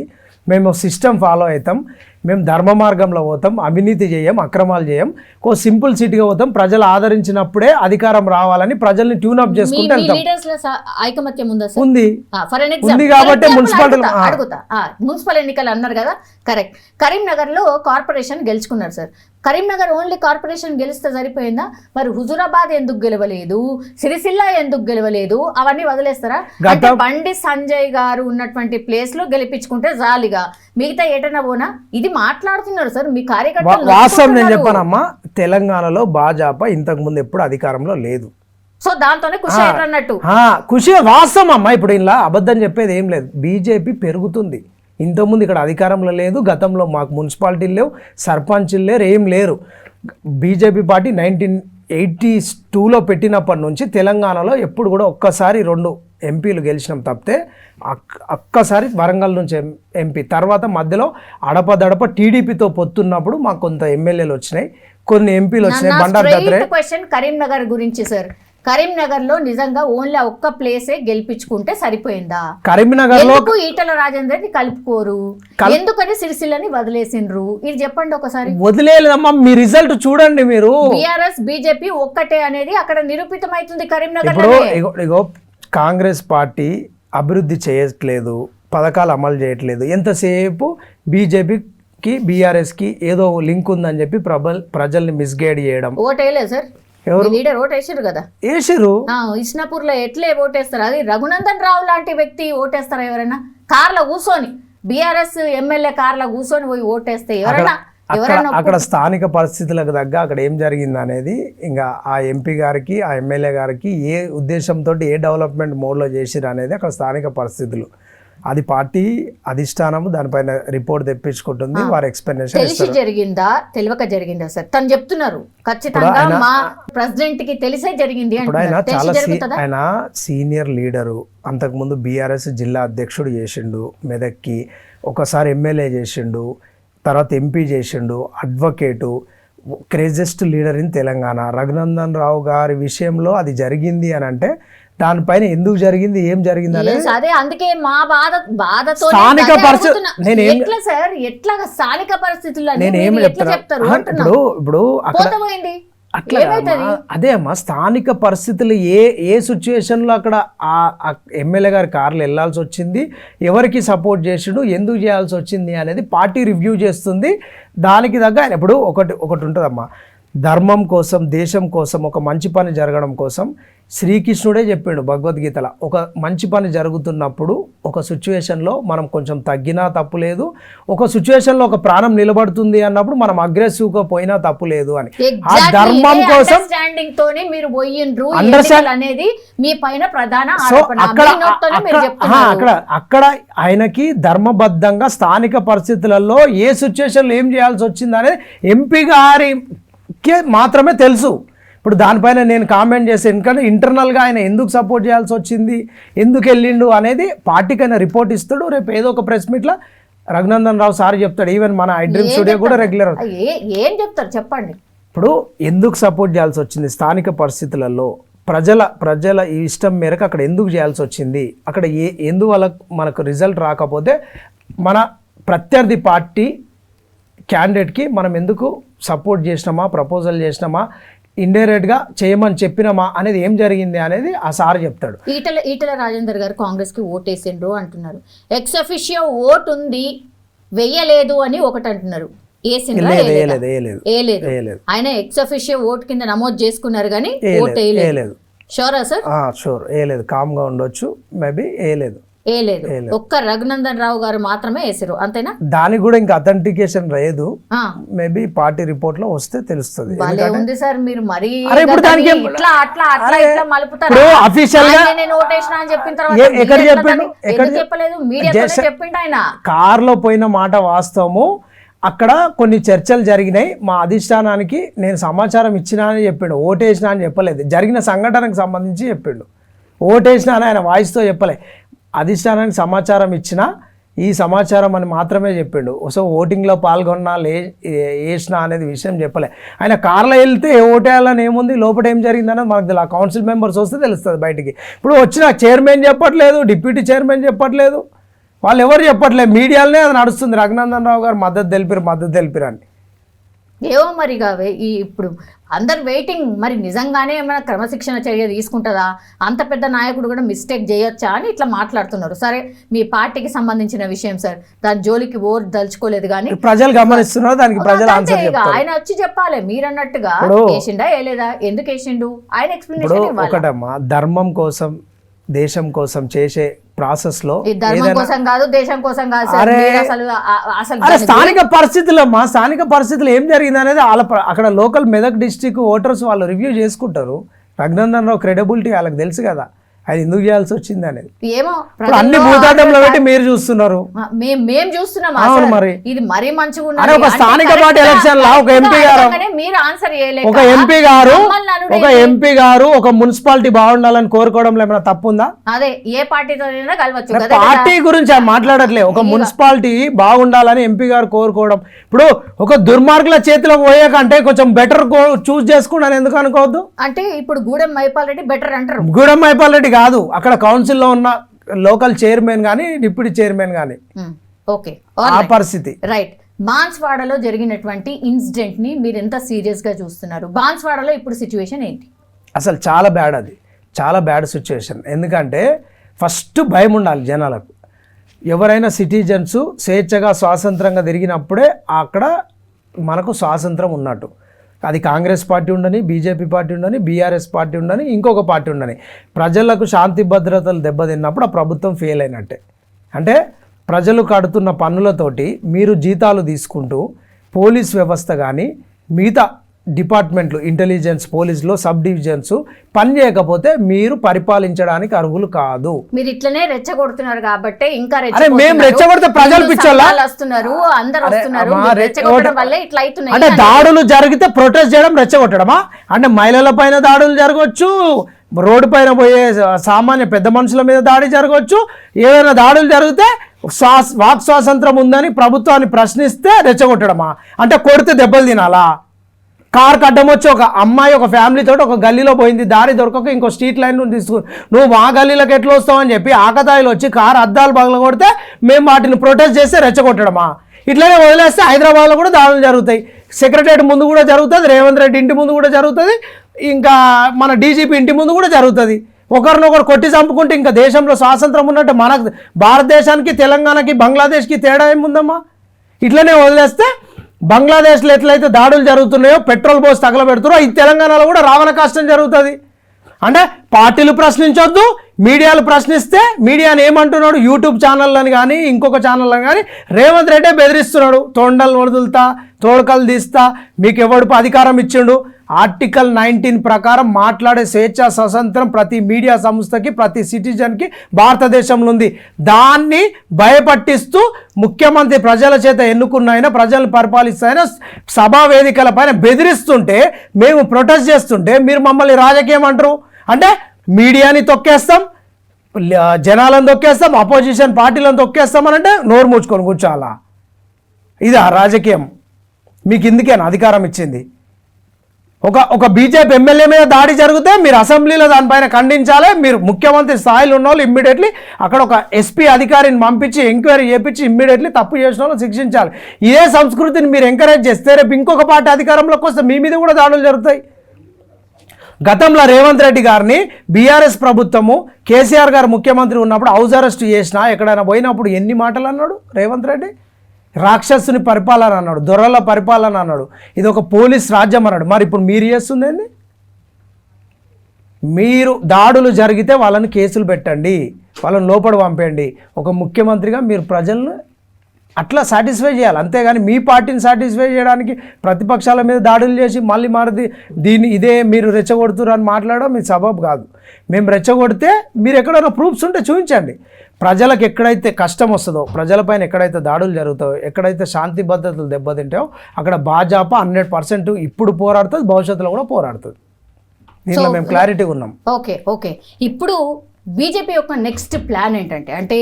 మేము సిస్టమ్ ఫాలో అవుతాం, మేము ధర్మ మార్గంలో పోతాం, అవినీతి చేయం, అక్రమాలు చేయం, సింపుల్ సిటీగా పోతాం. ప్రజలు ఆదరించినప్పుడే అధికారం రావాలని ప్రజల్ని ట్యూన్అప్ చేసుకుంటే ఐకమత్యం ఉందా? ఉంది కాబట్టి మున్సిపల్ ఎన్నికలు అన్నారు కదా, కరెక్ట్. కరీంనగర్ లో కార్పొరేషన్ గెలుచుకున్నారు సార్. కరీంనగర్ ఓన్లీ కార్పొరేషన్ గెలిస్తే సరిపోయిందా? మరి హుజురాబాద్ ఎందుకు గెలవలేదు, సిరిసిల్ల ఎందుకు గెలవలేదు, అవన్నీ వదిలేస్తారా? అంటే బండి సంజయ్ గారు ఉన్నటువంటి ప్లేస్ లో గెలిపించుకుంటే జాలిగా మిగతా ఎటన్నా పోనా ఇది మాట్లాడుతున్నారు సార్ మీ కార్యకర్తలు. వాస్తవం నేను చెప్పానమ్మా, తెలంగాణలో భాజపా ఇంతకు ముందు ఎప్పుడు అధికారంలో లేదు. సో దాంతోనే ఖుషి అన్నట్టు ఖుషి వాస్తవం అమ్మా. ఇప్పుడు ఇలా అబద్ధం చెప్పేది ఏం లేదు. బీజేపీ పెరుగుతుంది. ఇంతకుముందు ఇక్కడ అధికారంలో లేదు, గతంలో మాకు మున్సిపాలిటీలు లేవు, సర్పంచులు లేరు, ఏం లేరు. బీజేపీ పార్టీ 1982లో పెట్టినప్పటి నుంచి తెలంగాణలో ఎప్పుడు కూడా ఒక్కసారి 2 ఎంపీలు గెలిచినాం తప్పితే, ఒక్కసారి వరంగల్ నుంచి ఎంపీ, తర్వాత మధ్యలో అడపదడప టీడీపీతో పొత్తున్నప్పుడు మాకు కొంత ఎమ్మెల్యేలు వచ్చినాయి, కొన్ని ఎంపీలు వచ్చినాయి. బండారు దత్రే. క్వశ్చన్ కరీంనగర్ గురించి సార్. కరీంనగర్ లో నిజంగా ఓన్లీ ఒక్క ప్లేసే గెలిపించుకుంటే సరిపోయిందా? కరీంనగర్ లో ఈటల రాజేందర్ ని కలుపుకోరు, ఎందుకని సిరిసిల్లని వదిలేసిండ్రు? ఇది చెప్పండి ఒకసారి. వదిలేదమ్మా, మీ రిజల్ట్ చూడండి. మీరు బీఆర్ఎస్ బీజేపీ ఒక్కటే అనేది అక్కడ నిరూపితం అవుతుంది కరీంనగర్. ఇగో కాంగ్రెస్ పార్టీ అభివృద్ధి చేయట్లేదు, పథకాలు అమలు చేయట్లేదు. ఎంతసేపు బీజేపీకి బీఆర్ఎస్కి ఏదో లింక్ ఉందని చెప్పి ప్రజల్ని మిస్గైడ్ చేయడం. ఓటేయలేదు సార్, లీడర్ ఓటేసారు కదా, వేసారు. ఇస్నాపూర్ లో ఎట్లే ఓటేస్తారు? అది రఘునందన్ రావు లాంటి వ్యక్తి ఓటేస్తారా ఎవరైనా? కార్లో కూర్చొని బీఆర్ఎస్ ఎమ్మెల్యే కార్లో కూర్చొని పోయి ఓటేస్తే ఎవరైనా అక్కడ స్థానిక పరిస్థితులకు తగ్గ అక్కడ ఏం జరిగింది అనేది ఇంకా ఆ ఎంపీ గారికి ఆ ఎమ్మెల్యే గారికి ఏ ఉద్దేశంతో ఏ డెవలప్మెంట్ మోడ్లో చేసిరు అనేది అక్కడ స్థానిక పరిస్థితులు. అది పార్టీ అధిష్టానము దానిపైన రిపోర్ట్ తెప్పించుకుంటుంది, వారి ఎక్స్ప్లెనేషన్ తెలిసి జరిగిందా తెలియక జరిగిందా సార్? తను చెప్తున్నారు ఖచ్చితంగా మా ప్రెసిడెంట్ కి తెలిసే జరిగింది అంటున్నారు. ఆయన సీనియర్ లీడరు, అంతకుముందు బీఆర్ఎస్ జిల్లా అధ్యక్షుడు చేసిండు మెదక్కి, ఒకసారి ఎమ్మెల్యే చేసిండు, తర్వాత ఎంపీ చేసిండు, advocate, craziest leader in Telangana. Raghunandan Rao గారి విషయంలో అది జరిగింది అని అంటే దానిపైన ఎందుకు జరిగింది, ఏం జరిగింది అనేది అదే అందుకే మా బాధతో స్థానిక పరిస్థితులు స్థానిక పరిస్థితుల్లో నేనేం చెప్తాను ఇప్పుడు అక్కడ అట్లా అదే అమ్మా, స్థానిక పరిస్థితులు ఏ సిచ్యువేషన్లో అక్కడ ఆ ఎమ్మెల్యే గారి కార్లు వెళ్ళాల్సి వచ్చింది, ఎవరికి సపోర్ట్ చేసిండు, ఎందుకు చేయాల్సి వచ్చింది అనేది పార్టీ రివ్యూ చేస్తుంది. దానికి తగ్గ ఇప్పుడు ఒకటి ఉంటుందమ్మా, ధర్మం కోసం దేశం కోసం ఒక మంచి పని జరగడం కోసం శ్రీకృష్ణుడే చెప్పిండు భగవద్గీతలో, ఒక మంచి పని జరుగుతున్నప్పుడు ఒక సిచ్యువేషన్లో మనం కొంచెం తగ్గినా తప్పు లేదు, ఒక సిచ్యువేషన్లో ఒక ప్రాణం నిలబడుతుంది అన్నప్పుడు మనం అగ్రెసివ్గా పోయినా తప్పు లేదు అని. ఆ ధర్మం కోసం అనేది మీ పైన ప్రధాన అక్కడ ఆయనకి ధర్మబద్ధంగా స్థానిక పరిస్థితులలో ఏ సిచ్యువేషన్లో ఏం చేయాల్సి వచ్చింది అనేది ఎంపీ గారికి మాత్రమే తెలుసు. ఇప్పుడు దానిపైన నేను కామెంట్ చేసాను, ఎందుకంటే ఇంటర్నల్గా ఆయన ఎందుకు సపోర్ట్ చేయాల్సి వచ్చింది, ఎందుకు వెళ్ళిండు అనేది పార్టీకి ఆయన రిపోర్ట్ ఇస్తాడు. రేపు ఏదో ఒక ప్రెస్ మీట్లో రఘునందన్ రావు సార్ చెప్తాడు. ఈవెన్ మన ఐడ్రీమ్ స్టూడియో కూడా రెగ్యులర్ ఏం చెప్తారు చెప్పండి. ఇప్పుడు ఎందుకు సపోర్ట్ చేయాల్సి వచ్చింది, స్థానిక పరిస్థితులలో ప్రజల ఇష్టం మేరకు అక్కడ ఎందుకు చేయాల్సి వచ్చింది, అక్కడ ఎందువల్ల మనకు రిజల్ట్ రాకపోతే మన ప్రత్యర్థి పార్టీ క్యాండిడేట్కి మనం ఎందుకు సపోర్ట్ చేసినామా, ప్రపోజల్ చేసినామా, ఇండైరెక్ట్గా చేయమని చెప్పినామా అనేది ఏం జరిగింది అనేది ఆ సార్ చెప్తాడు. ఈటల రాజేందర్ గారు కాంగ్రెస్ కి ఓట్ వేసిండ్రు అంటున్నారు, ఎక్స్ అఫిషియో ఓట్ ఉంది వెయ్యలేదు అని ఒకటి అంటున్నారు. ఆయన ఎక్స్ అఫిషియో ఓట్ కింద నమోదు చేసుకున్నారు కానీ ఓట్ వేయలేదు. షూరా సార్? షూర్ వేయలేదు, కామ్గా ఉండొచ్చు, మేబీ వేయలేదు. ఒక్క రఘునందన్ రావు గారు మాత్రమే వేసారు, అంతేనా? దానికి కూడా ఇంకా అథెంటికేషన్ లేదు, మేబీ పార్టీ రిపోర్ట్ లో వస్తే తెలుస్తుంది. ఉంది సార్, మీరు మరి చెప్పలేదు, మీడియా చెప్పిండు ఆయన. కార్ లో పోయిన మాట వాస్తవము, అక్కడ కొన్ని చర్చలు జరిగినాయి, మా అధిష్టానానికి నేను సమాచారం ఇచ్చినా అని చెప్పిండు, ఓటేసినా అని చెప్పలేదు. జరిగిన సంఘటనకు సంబంధించి చెప్పిండు, ఓటేసినా అని ఆయన వాయిస్తో చెప్పలే. అధిష్టానానికి సమాచారం ఇచ్చినా ఈ సమాచారం అని మాత్రమే చెప్పిండు. సో ఓటింగ్లో పాల్గొన్నా వేసినా అనేది విషయం చెప్పలే. ఆయన కార్లో వెళ్తే ఓటేయాలని ఏముంది, లోపల ఏం జరిగిందన్నది మనకు తెలియదు. ఆ కౌన్సిల్ మెంబర్స్ వస్తే తెలుస్తుంది బయటికి. ఇప్పుడు వచ్చిన చైర్మన్ చెప్పట్లేదు, డిప్యూటీ చైర్మన్ చెప్పట్లేదు, వాళ్ళు ఎవరు చెప్పట్లేదు, మీడియాలోనే అది నడుస్తుంది. రఘునందన్ రావు గారు మద్దతు తెలిపిరు అని. ఏవో మరి ఇప్పుడు అందరు వెయిటింగ్, మరి నిజంగానే ఏమైనా క్రమశిక్షణ చర్య తీసుకుంటుందా, అంత పెద్ద నాయకుడు కూడా మిస్టేక్ చేయొచ్చా అని ఇట్లా మాట్లాడుతున్నారు. సరే, మీ పార్టీకి సంబంధించిన విషయం సార్, దాని జోలికి ఓర్ దలుచుకోలేదు కానీ ప్రజలు గమనిస్తున్నారు, దానికి ప్రజలు ఆన్సర్ చెప్తారు. ఆయన వచ్చి చెప్పాలి, మీరన్నట్టుగా వేసిండా వేయలేదా, ఎందుకు వేసిండు, ఆయన ఎక్స్ప్లెనేషన్ ఇవ్వాలి. ఒకటమ్మా, ధర్మం కోసం దేశం కోసం చేసే ప్రాసెస్ లో ధర్మం కోసం కాదు, దేశం కోసం కాదు, స్థానిక పరిస్థితులు ఏం జరిగింది అనేది అక్కడ లోకల్ మెదక్ డిస్ట్రిక్ట్ ఓటర్స్ వాళ్ళు రివ్యూ చేసుకుంటారు. రఘునందన్ రావు క్రెడిబిలిటీ వాళ్ళకి తెలుసు కదా, అది ఎందుకు చేయాల్సి వచ్చింది అనేది. ఏమో అన్ని భూతాటంలో పెట్టి మీరు చూస్తున్నారు, మేము చూస్తున్నాం. మరి ఇది మరీ మంచిగా ఉన్నది. ఒక స్థానిక పార్టీ ఎలక్షన్ లా ఒక ఎంపీ గారు ఒక మున్సిపాలిటీ బాగుండాలని కోరుకోవడంలో ఏమైనా తప్పు ఉందా? అదే ఏ పార్టీతో కలవచ్చు, పార్టీ గురించి మాట్లాడట్లే, ఒక మున్సిపాలిటీ బాగుండాలని ఎంపీ గారు కోరుకోవడం. ఇప్పుడు ఒక దుర్మార్గుల చేతిలోకి పోయాక అంటే కొంచెం బెటర్ చూస్ చేసుకున్నాను ఎందుకు అనుకోవద్దు. అంటే ఇప్పుడు గూడెం మైపాల్ రెడ్డి బెటర్ అంటారు. గూడెం మైపాల్ రెడ్డి కాదు, అక్కడ కౌన్సిల్లో ఉన్న లోకల్ చైర్మన్ కానీ డిప్యూటీ చైర్మన్ కానీ ఆ పరిస్థితి. రైట్. బాన్స్వాడలో జరిగినటువంటి ఇన్సిడెంట్ ని మీరు ఎంత సీరియస్ గా చూస్తున్నారు? బాన్స్వాడలో ఇప్పుడు సిచ్యువేషన్ ఏంటి? అసలు చాలా బ్యాడ్, అది చాలా బ్యాడ్ సిచ్యువేషన్. ఎందుకంటే ఫస్ట్ భయం ఉండాలి జనాలకు. ఎవరైనా సిటిజన్స్ స్వేచ్ఛగా స్వాతంత్రంగా తిరిగినప్పుడే అక్కడ మనకు స్వాతంత్రం ఉన్నట్టు. అది కాంగ్రెస్ పార్టీ ఉండని, బీజేపీ పార్టీ ఉండని, బీఆర్ఎస్ పార్టీ ఉండని, ఇంకొక పార్టీ ఉండని, ప్రజలకు శాంతి భద్రతలు దెబ్బతిన్నప్పుడు ఆ ప్రభుత్వం ఫెయిల్ అయినట్టే. అంటే ప్రజలు కడుతున్న పన్నులతోటి మీరు జీతాలు తీసుకుంటూ పోలీస్ వ్యవస్థ కానీ మిగతా డిపార్ట్మెంట్లు ఇంటెలిజెన్స్ పోలీసులో సబ్ డివిజన్స్ పని చేయకపోతే మీరు పరిపాలించడానికి అర్హులు కాదు. మీరు ఇట్లనే రెచ్చగొడుతున్నారు కాబట్టి ఇంకా అరే మేము రెచ్చగొడితే ప్రజలు పిచ్చోళ్ళా? వస్తున్నారు, అందరూ వస్తున్నారు, రెచ్చగొట్టడం వల్లే ఇట్లా అవుతున్నాయి. అంటే దాడులు జరిగితే ప్రొటెస్ట్ చేయడం రెచ్చగొట్టడమా? అంటే మహిళల పైన దాడులు జరగవచ్చు, రోడ్డు పైన పోయే సామాన్య పెద్ద మనుషుల మీద దాడి జరగవచ్చు. ఏదైనా దాడులు జరిగితే వాక్ స్వాతంత్రం ఉందని ప్రభుత్వాన్ని ప్రశ్నిస్తే రెచ్చగొట్టడమా? అంటే కొడితే దెబ్బలు తినాలా? కార్ అడ్డం వచ్చి ఒక అమ్మాయి ఒక ఫ్యామిలీతో ఒక గల్లీలో పోయింది, దారి దొరకక ఇంకో స్ట్రీట్ లైన్ నుండి తీసుకుని నువ్వు మా గల్లీలోకి ఎట్లా వస్తావని చెప్పి ఆకతాయిలు వచ్చి కారు అద్దాలు పగల కొడితే మేము వాటిని ప్రొటెస్ట్ చేస్తే రెచ్చగొట్టడమా? ఇట్లనే వదిలేస్తే హైదరాబాద్లో కూడా దాడులు జరుగుతాయి. సెక్రటరియట్ ముందు కూడా జరుగుతుంది, రేవంత్ రెడ్డి ఇంటి ముందు కూడా జరుగుతుంది, ఇంకా మన డీజీపీ ఇంటి ముందు కూడా జరుగుతుంది. ఒకరినొకరు కొట్టి చంపుకుంటే ఇంకా దేశంలో స్వాతంత్రం ఉన్నట్టు మన భారతదేశానికి తెలంగాణకి బంగ్లాదేశ్కి తేడా ఏముందమ్మా? ఇట్లనే వదిలేస్తే బంగ్లాదేశ్లో ఎట్లయితే దాడులు జరుగుతున్నాయో పెట్రోల్ పోసి తగలబెడుతున్నారో ఈ తెలంగాణలో కూడా రావణ కష్టం జరుగుతుంది. అంటే పార్టీలు ప్రశ్నించొద్దు, మీడియాలు ప్రశ్నిస్తే మీడియాని ఏమంటున్నాడు? యూట్యూబ్ ఛానళ్ళని కానీ ఇంకొక ఛానళ్ళని కానీ రేవంత్ రెడ్డి బెదిరిస్తున్నాడు. తొండలు వదులుతా, తోడకలు తీస్తా, మీకు ఎవడు అధికారం ఇచ్చిండు? ఆర్టికల్ 19 ప్రకారం మాట్లాడే స్వేచ్ఛా స్వతంత్రం ప్రతి మీడియా సంస్థకి ప్రతి సిటిజన్కి భారతదేశంలో ఉంది. దాన్ని భయపట్టిస్తూ ముఖ్యమంత్రి ప్రజల చేత ఎన్నుకున్న ప్రజలను పరిపాలిస్తాయన సభా వేదికల పైన బెదిరిస్తుంటే మేము ప్రొటెస్ట్ చేస్తుంటే మీరు మమ్మల్ని రాజకీయం అంటారు. అంటే మీడియాని తొక్కేస్తాం, జనాలను తొక్కేస్తాం, అపోజిషన్ పార్టీలను తొక్కేస్తామని అంటే నోరు మూచుకొని కూర్చోాలా? ఇదా రాజకీయం? మీకు ఇందుకేనా అధికారం ఇచ్చింది? ఒక బీజేపీ ఎమ్మెల్యే మీద దాడి జరిగితే మీరు అసెంబ్లీలో దానిపైన ఖండించాలి. మీరు ముఖ్యమంత్రి స్థాయిలో ఉన్న వాళ్ళు ఇమ్మీడియట్లీ అక్కడ ఒక ఎస్పీ అధికారిని పంపించి ఎంక్వైరీ చేయించి ఇమ్మీడియట్లీ తప్పు చేసిన వాళ్ళు శిక్షించాలి. ఇదే సంస్కృతిని మీరు ఎంకరేజ్ చేస్తే రేపు ఇంకొక పార్టీ అధికారంలోకి వస్తే మీ మీద కూడా దాడులు జరుగుతాయి. గతంలో రేవంత్ రెడ్డి గారిని బీఆర్ఎస్ ప్రభుత్వము కేసీఆర్ గారు ముఖ్యమంత్రి ఉన్నప్పుడు హౌస్ అరెస్ట్ చేసినా ఎక్కడైనా పోయినప్పుడు ఎన్ని మాటలు అన్నాడు రేవంత్ రెడ్డి? రాక్షసుని పరిపాలన అన్నాడు, దొరల పరిపాలన అన్నాడు, ఇది ఒక పోలీస్ రాజ్యం అన్నాడు. మరి ఇప్పుడు మీరు చేస్తుందండి? మీరు దాడులు జరిగితే వాళ్ళని కేసులు పెట్టండి, వాళ్ళని లోపల పంపండి. ఒక ముఖ్యమంత్రిగా మీరు ప్రజలను అట్లా సాటిస్ఫై చేయాలి. అంతేగాని మీ పార్టీని సాటిస్ఫై చేయడానికి ప్రతిపక్షాల మీద దాడులు చేసి మళ్ళీ మారది ఇదే మీరు రెచ్చగొడుతున్నారు అని మాట్లాడడం మీ సబబు కాదు. మేము రెచ్చగొడితే మీరు ఎక్కడైనా ప్రూఫ్స్ ఉంటే చూపించండి. ప్రజలకు ఎక్కడైతే కష్టం వస్తుందో, ప్రజలపైన ఎక్కడైతే దాడులు జరుగుతాయో, ఎక్కడైతే శాంతి భద్రతలు దెబ్బతింటాయో అక్కడ భాజపా 100% ఇప్పుడు పోరాడుతుంది, భవిష్యత్తులో కూడా పోరాడుతుంది. దీనిలో మేము క్లారిటీగా ఉన్నాం. ఓకే ఇప్పుడు బీజేపీ యొక్క నెక్స్ట్ ప్లాన్ ఏంటంటే, అంటే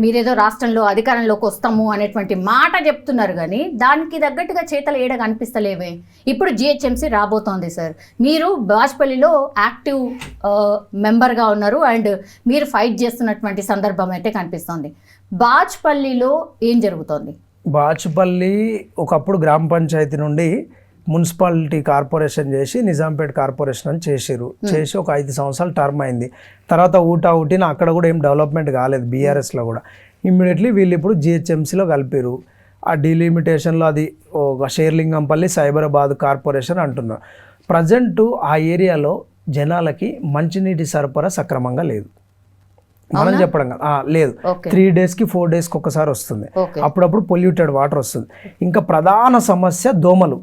మీరేదో రాష్ట్రంలో అధికారంలోకి వస్తాము అనేటువంటి మాట చెప్తున్నారు కానీ దానికి తగ్గట్టుగా చేతలు ఏడ కనిపిస్తలేవే. ఇప్పుడు జిహెచ్ఎంసీ రాబోతోంది సార్, మీరు బాజ్పల్లిలో యాక్టివ్ మెంబర్గా ఉన్నారు అండ్ మీరు ఫైట్ చేస్తున్నటువంటి సందర్భం అయితే కనిపిస్తోంది. బాజ్పల్లిలో ఏం జరుగుతోంది? బాజ్పల్లి ఒకప్పుడు గ్రామ పంచాయతీ నుండి మున్సిపాలిటీ కార్పొరేషన్ చేసి నిజాంపేట కార్పొరేషన్ అని చేసి ఒక 5 సంవత్సరాలు టర్మ్ అయింది. తర్వాత ఊటిన అక్కడ కూడా ఏం డెవలప్మెంట్ కాలేదు బీఆర్ఎస్లో కూడా. ఇమ్మీడియట్లీ వీళ్ళు ఇప్పుడు జిహెచ్ఎంసీలో కలిపారు. ఆ డిలిమిటేషన్లో అది ఒక షేర్లింగంపల్లి సైబరాబాద్ కార్పొరేషన్ అంటున్నారు. ప్రజెంటు ఆ ఏరియాలో జనాలకి మంచినీటి సరఫరా సక్రమంగా లేదు. మనం చెప్పడం లేదు. 3 డేస్కి 4 డేస్కి ఒకసారి వస్తుంది. అప్పుడప్పుడు పొల్యూటెడ్ వాటర్ వస్తుంది. ఇంకా ప్రధాన సమస్య దోమలు.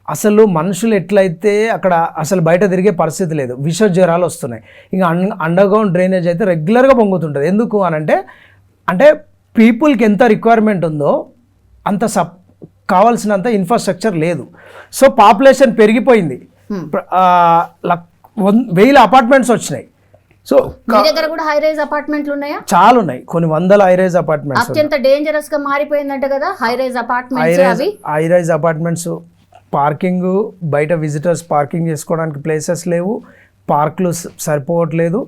అసలు మనుషులు ఎట్లయితే అక్కడ అసలు బయట తిరిగే పరిస్థితి లేదు, విష జ్వరాలు వస్తున్నాయి. ఇంకా అండర్గ్రౌండ్ డ్రైనేజ్ అయితే రెగ్యులర్గా పొంగుతుంటుంది. ఎందుకు అనంటే పీపుల్కి ఎంత రిక్వైర్మెంట్ ఉందో అంత కావాల్సినంత ఇన్ఫ్రాస్ట్రక్చర్ లేదు. సో పాపులేషన్ పెరిగిపోయింది, 1000 అపార్ట్మెంట్స్ వచ్చినాయి. సో మీ దగ్గర కూడా హై రైజ్ అపార్ట్మెంట్లు ఉన్నాయా? చాలా ఉన్నాయి, కొన్ని వందల హై రైజ్ అపార్ట్మెంట్స్. అత్యంత డేంజరస్ గా మారిపోయిందంట కదా high rise apartments. High rise apartments parking, బయట విజిటర్స్ పార్కింగ్ చేసుకోవడానికి ప్లేసెస్ లేవు, పార్కులు సరిపోవట్లేదు,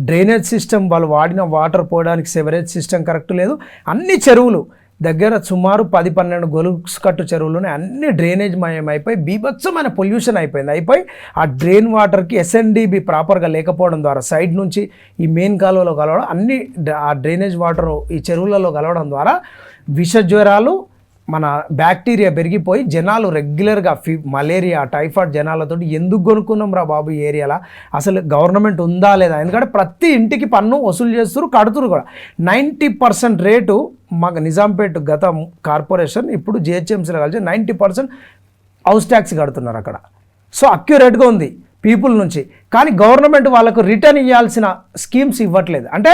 డ్రైనేజ్ సిస్టమ్ వాళ్ళు వాడిన వాటర్ పోవడానికి సెవరేజ్ సిస్టమ్ కరెక్ట్ లేదు. అన్ని చెరువులు దగ్గర సుమారు 10-12 గొలుసు కట్టు చెరువులోనే అన్ని డ్రైనేజ్ మయం అయిపోయి బీభత్సమైన పొల్యూషన్ అయిపోయి ఆ డ్రైన్ వాటర్కి ఎస్ఎన్డిబి ప్రాపర్గా లేకపోవడం ద్వారా సైడ్ నుంచి ఈ మెయిన్ కాలువలో కలవడం, అన్ని ఆ డ్రైనేజ్ వాటర్ ఈ చెరువులలో కలవడం ద్వారా విష జ్వరాలు, మన బ్యాక్టీరియా పెరిగిపోయి జనాలు రెగ్యులర్గా మలేరియా, టైఫాయిడ్ జనాలతో ఎందుకు కొనుక్కున్నాం రా బాబు ఈ ఏరియాలో? అసలు గవర్నమెంట్ ఉందా లేదా? ఎందుకంటే ప్రతి ఇంటికి పన్ను వసూలు చేస్తారు, కడుతురు కూడా. 90% రేటు మాకు నిజాంపేట్ గత కార్పొరేషన్ ఇప్పుడు జిహెచ్ఎంసీలో కలిసి 90% హౌస్ ట్యాక్స్ కడుతున్నారు అక్కడ. సో అక్యురేట్గా ఉంది పీపుల్ నుంచి. కానీ గవర్నమెంట్ వాళ్ళకు రిటర్న్ ఇవ్వాల్సిన స్కీమ్స్ ఇవ్వట్లేదు. అంటే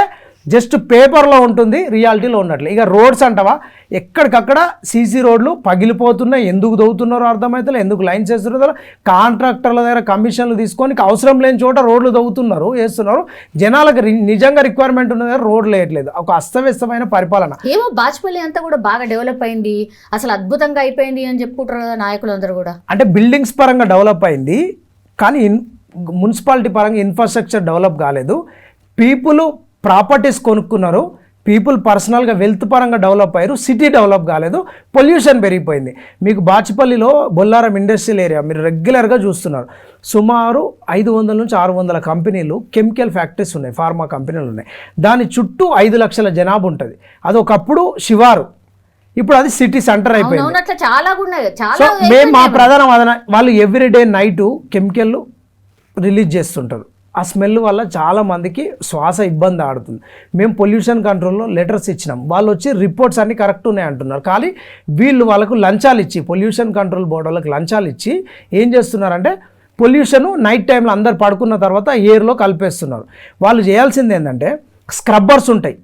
జస్ట్ పేపర్లో ఉంటుంది, రియాలిటీలో ఉన్నట్లే. ఇక రోడ్స్ అంటావా, ఎక్కడికక్కడ సీసీ రోడ్లు పగిలిపోతున్నాయి. ఎందుకు దవ్వుతున్నారో అర్థమవుతలే, ఎందుకు లైన్స్ వేస్తున్నారో. కాంట్రాక్టర్ల దగ్గర కమిషన్లు తీసుకొని అవసరం లేని చోట రోడ్లు దవ్వుతున్నారు, వేస్తున్నారు. జనాలకు నిజంగా రిక్వైర్మెంట్ ఉన్న దగ్గర రోడ్లు వేయట్లేదు. ఒక అస్తవ్యస్తమైన పరిపాలన. ఏమో బాజ్పల్లి అంతా కూడా బాగా డెవలప్ అయింది, అసలు అద్భుతంగా అయిపోయింది అని చెప్పుకుంటారు కదా నాయకులందరూ కూడా. అంటే బిల్డింగ్స్ పరంగా డెవలప్ అయింది, కానీ మున్సిపాలిటీ పరంగా ఇన్ఫ్రాస్ట్రక్చర్ డెవలప్ కాలేదు. పీపుల్ ప్రాపర్టీస్ కొనుక్కున్నారు, పీపుల్ పర్సనల్గా వెల్త్ పరంగా డెవలప్ అయ్యారు, సిటీ డెవలప్ కాలేదు, పొల్యూషన్ పెరిగిపోయింది. మీకు బాచుపల్లిలో బొల్లారం ఇండస్ట్రియల్ ఏరియా మీరు రెగ్యులర్గా చూస్తున్నారు. సుమారు 500 నుంచి 600 కంపెనీలు, కెమికల్ ఫ్యాక్టరీస్ ఉన్నాయి, ఫార్మా కంపెనీలు ఉన్నాయి. దాని చుట్టూ 5 లక్షల జనాభా ఉంటుంది. అది ఒకప్పుడు శివారు, ఇప్పుడు అది సిటీ సెంటర్ అయిపోయింది. చాలా సో మేము మా ప్రధాన వాదన, వాళ్ళు ఎవ్రీడే నైట్ కెమికల్ రిలీజ్ చేస్తుంటారు. ఆ స్మెల్ వల్ల చాలామందికి శ్వాస ఇబ్బంది ఆడుతుంది. మేము పొల్యూషన్ కంట్రోల్లో లెటర్స్ ఇచ్చినాం, వాళ్ళు వచ్చి రిపోర్ట్స్ అన్నీ కరెక్ట్ ఉన్నాయి అంటున్నారు. కానీ వీళ్ళు వాళ్ళకు లంచాలు ఇచ్చి, పొల్యూషన్ కంట్రోల్ బోర్డు వాళ్ళకి లంచాలు ఇచ్చి ఏం చేస్తున్నారంటే పొల్యూషను నైట్ టైంలో అందరు పడుకున్న తర్వాత ఎయిర్లో కలిపేస్తున్నారు. వాళ్ళు చేయాల్సింది ఏంటంటే స్క్రబ్బర్స్ ఉంటాయి,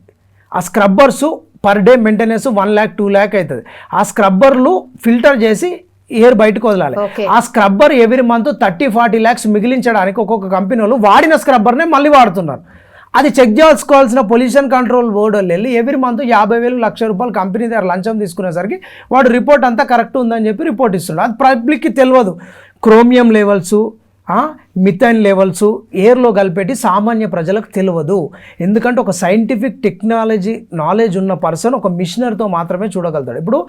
ఆ స్క్రబ్బర్సు per day maintenance 1 lakh 2 lakh అవుతుంది. ఆ స్క్రబ్బర్లు ఫిల్టర్ చేసి ఎయిర్ బయటకు వదలాలి. ఆ స్క్రబ్బర్ ఎవ్రీ మంత్ 30-40 lakhs మిగిలించడానికి ఒక్కొక్క కంపెనీ వాళ్ళు వాడిన స్క్రబ్బర్నే మళ్ళీ వాడుతున్నారు. అది చెక్ చేసుకోవాల్సిన పొల్యూషన్ కంట్రోల్ బోర్డు వాళ్ళు వెళ్ళి ఎవ్రీ మంత్ 50,000 1,00,000 రూపాయలు కంపెనీ దగ్గర లంచం తీసుకునేసరికి వాడు రిపోర్ట్ అంతా కరెక్ట్ ఉందని చెప్పి రిపోర్ట్ ఇస్తున్నాడు. అది పబ్లిక్కి తెలియదు. క్రోమియం లెవెల్స్, మిథైన్ లెవెల్స్ ఎయిర్లో కలిపెట్టి సామాన్య ప్రజలకు తెలియదు. ఎందుకంటే ఒక సైంటిఫిక్ టెక్నాలజీ నాలెడ్జ్ ఉన్న పర్సన్ ఒక మిషనరీతో మాత్రమే చూడగలుగుతాడు. ఇప్పుడు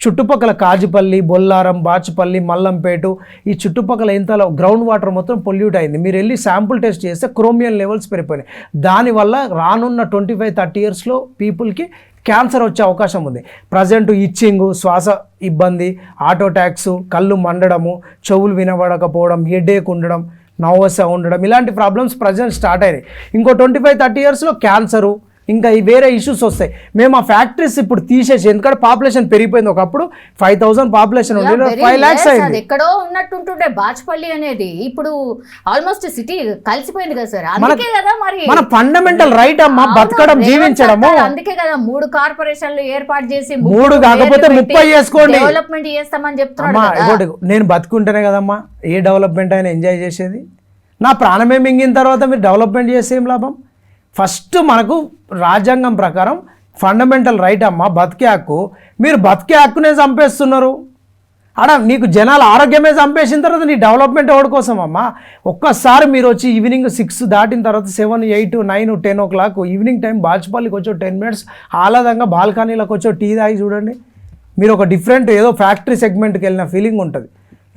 చుట్టుపక్కల కాజిపల్లి, బొల్లారం, బాచుపల్లి, మల్లంపేట ఈ చుట్టుపక్కల ఇంతలో గ్రౌండ్ వాటర్ మొత్తం పొల్యూట్ అయింది. మీరు వెళ్ళి శాంపుల్ టెస్ట్ చేస్తే క్రోమియం లెవెల్స్ పెరిగిపోయినాయి. దానివల్ల రానున్న 25-30 ఇయర్స్లో పీపుల్కి క్యాన్సర్ వచ్చే అవకాశం ఉంది. ప్రజెంట్ ఇచ్చింగ్, శ్వాస ఇబ్బంది, ఆటో ట్యాక్స్, కళ్ళు మండడము, చెవులు వినబడకపోవడం, హెడేక్ ఉండడం, నర్వస్ ఉండడం, ఇలాంటి ప్రాబ్లమ్స్ ప్రజెంట్ స్టార్ట్ అయినాయి. ఇంకో 25-30 ఇయర్స్లో క్యాన్సరు, ఇంకా వేరే ఇష్యూస్ వస్తాయి. మేము ఆ ఫ్యాక్టరీస్ ఇప్పుడు తీసేసి, ఎందుకంటే పాపులేషన్ పెరిగిపోయింది. ఒకప్పుడు 5,000 పాపులేషన్ ఉండేది, 5 lakhs అయింది. ఎక్కడో ఉన్నట్టుంటుండే బాచుపల్లి అనేది ఇప్పుడు ఆల్మోస్ట్ సిటీ కలిసిపోయింది కదా సార్. అందుకే కదా మరి మన ఫండమెంటల్ రైట్ అమ్మా బతకడం, జీవించడము. అందుకే కదా 3 కార్పొరేషన్లు ఏర్పాటు చేసి 3 కాకపోతే 30 చేసుకోండి, డెవలప్మెంట్ చేస్తామని చెప్తున్నాడు. నేను బతుకుంటేనే కదమ్మా ఏ డెవలప్మెంట్ అయినా ఎంజాయ్ చేసేది. నా ప్రాణమే మింగిన తర్వాత మీరు డెవలప్మెంట్ చేస్తే ఏం లాభం? ఫస్ట్ మనకు రాజ్యాంగం ప్రకారం ఫండమెంటల్ రైట్ అమ్మ బతికే హక్కు. మీరు బతికే హక్కునే చంపేస్తున్నారు. నీకు జనాల ఆరోగ్యమే చంపేసిన తర్వాత నీ డెవలప్మెంట్ ఎవరి కోసం అమ్మా? ఒక్కసారి మీరు వచ్చి ఈవినింగ్ 6 దాటిన తర్వాత 7, 8, 9, 10 o'clock ఈవినింగ్ టైం బాచుపల్లికి వచ్చి 10 minutes ఆహ్లాదంగా బాల్కనీలకు వచ్చి టీ తాగి చూడండి. మీరు ఒక డిఫరెంట్ ఏదో ఫ్యాక్టరీ సెగ్మెంట్కి వెళ్ళిన ఫీలింగ్ ఉంటుంది.